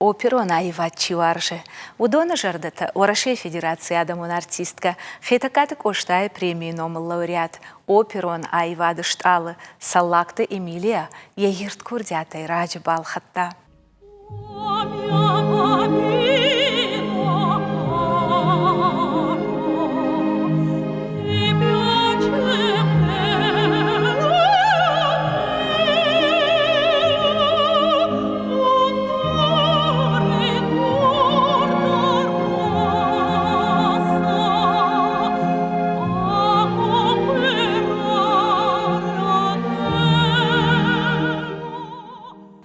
оперон айват чуаржы. Удона жардата Орашей Федерации адамун артистка хитакаты коштай премии номер лауреат оперон айвады шталы саллакты Эмилия егирт курдятай раджи балхатта.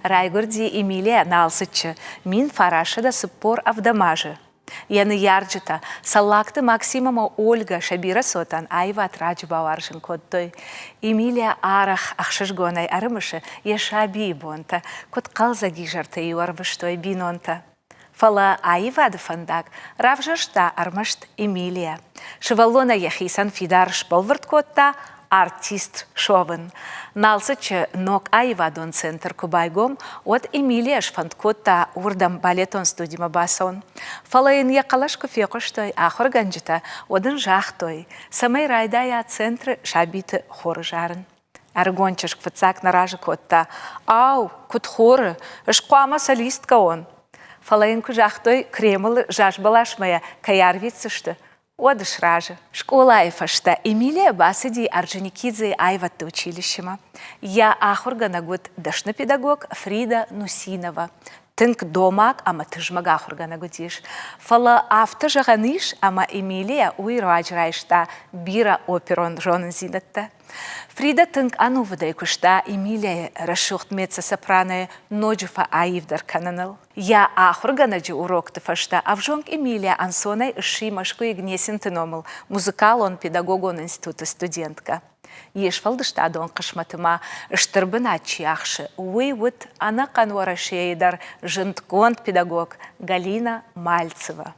Райгурди Эмилия налсычы, мин фарашыда сыппор авдамажы. Яны ярджыта, саллакты Максимома Ольга Шабира сотан айват раджы баваржын кодтой. Эмилия арах ахшышгонай арымышы ешаби бонта, код қалзаги жарты юарвыштой бинонта. Фала айвады фандак, равжашта армашт Эмилия. Шываллона яхисан фидар шпалвард кодта, артист шовын. Налсычы нок айвадон центр кубайгом от Эмилия шфандкотта урдам балетон студима басон. Фалайын якалашку фекоштой ахор ганджита одын жахтой. Самай райдая центры шабиты хоры жарын. Аргончыш квыцак наражы котта. Ау, кут хоры, ышқуама солистка он. Фалайын кужахтой кремылы жашбалашмая каярвицышты. Одыш ражы. Школа айфашта Эмилия басыди Орджоникидзе айватты училищема. Я ахургана год дашны педагог Фрида Нусинова. Тынк домак ама тыжмага ахургана годиш. Фала авто жағаныш ама Эмилия уйраджрайшта бира оперон жонын зинатта. Фрида тынк ану выдай кушта Эмилия рашухт меца сопрано ноджуфа аивдар кананал. Я ахургана джи урок тыфашта, а в жонг Эмилия ансонай иши машку игнесин тыномыл. Музыкал он педагог он института студентка. Ешфалдышта дон кашматыма штырбына чиахши. Уй вот ана канвара шейдар жынтконт педагог Галина Мальцева.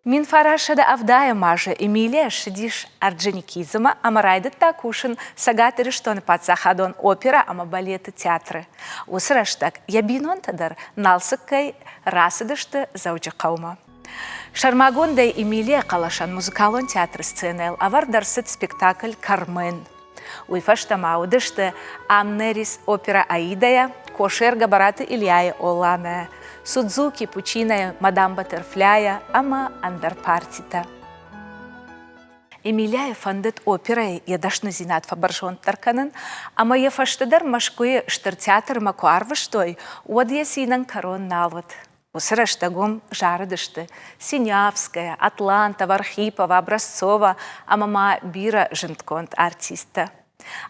Мин фарашада авдая мажа Эмилия шидиш Орджоникидзема амарайды такушын сагатыры штоны пацахадон опера ама балеты театры. Усыраштак ябинонтадар налсыккай расыдышты заучы қаума. Шармагондай Эмилия қалашан музыкалон театры сценел авардарсыт спектакль «Кармен». Уйфаштама удышты Амнерис опера Аидая, Кошерга бараты Ильяя Оланая, Судзуки Пучиная Мадам Баттерфляя, ама Андарпартита. Эмилия фандет оперой ядашны зинат фабаршон тарканын, ама ефаштадар машкуе штыр-театр макуарвыштой, уадьясинан корон налват. Усыраштагом жарыдышты Синявская, Атланта, Вархипова, Образцова, амама бира жынтконт артиста.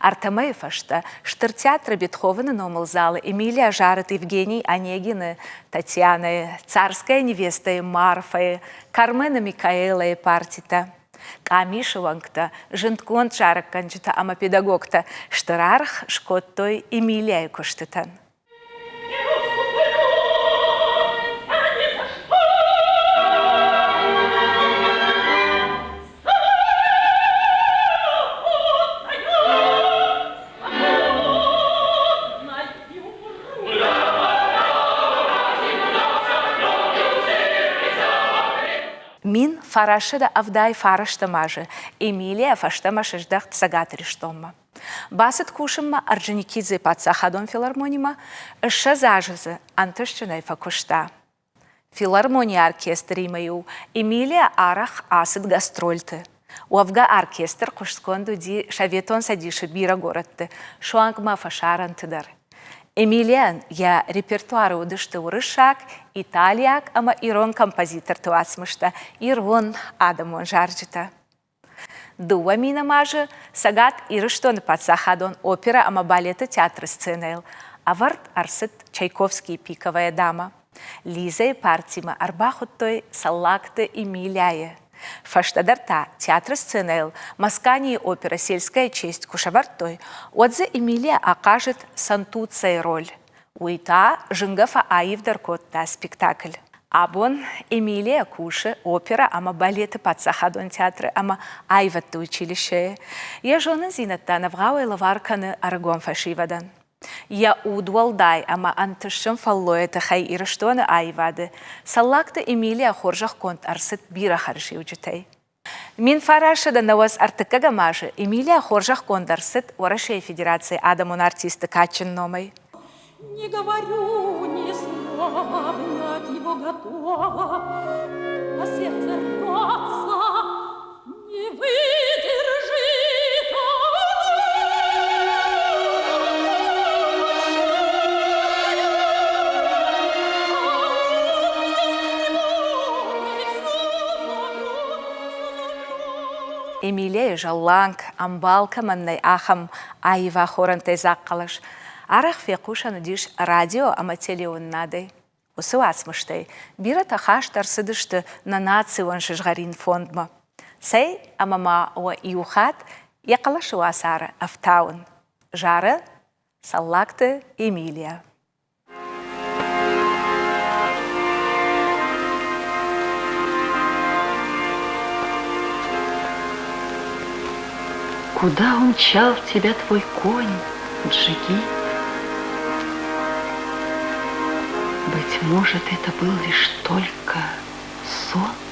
Артамай фашта штыр-театры Бетховена номыл залы Эмилия жарыт Евгений Онегины, Татьяна, царская невеста Марфа, Кармена Микаэла партита. Камиша вангта жынтконт жарык канчыта ама педагогта штырарх шкоттой Эмилия коштытан. Мин фарашыда авдай фараштамажы, Эмилия фаштамашыждах цагатыриштомма. Басыт кушымма Орджоникидзе пацахадон филармонима, ышша зажызы антышчынай факушта. Филармония оркестр имаю, Эмилия арах асыт гастрольты. Уавга оркестр кушсконду ди шаветон садиши бира городты, шуангма фашарантыдар. Эмилиян я репертуары удышты урышак, Италияк, ама ирон композитор туасмышта, ирон адамон жарджита. Дуа мина мажы, сагат ирыштон пацахадон опера, ама балеты театры сценел, аварт арсыт Чайковский пиковая дама. Лиза партима арбахуттой саллакты Эмилия. Фаштадарта театр сценел, маскани опера «Сельская честь» кушавартой, отзе Эмилия окажет сантуцей роль. Уйта жингафа аивдар котта спектакль. Абон Эмилия куши опера ама балеты подсахадон театры ама айватты училище. Я жона зинаттана вгауэ лаварканы аргон фашивадан. Я удвалдай ама антышым фаллоэты хай ирыштуаны айвады. Саллакты Эмилия хоржах конт арсыт бира харши учитай. Мин фарашыда наваз артыкага мажы Эмилия хоржах конт арсыт Орашей Федерации адамун артисты качын номай. Не говорю ни слова, обнять его готова, а сердце рвется, не выдержит. Эмилия жалланг амбалка маннай ахам айва хорантай заққалаш. Арах фекушану диш радио ама телеоннадай. Усуац мыштай. Бира тахаш тарсыдышты на национ шыжгарин фондма. Сей амама о иухат яқалашу асара афтаун. Жары саллакты Эмилия. Куда умчал тебя твой конь, Джигит? Быть может, это был лишь только сон?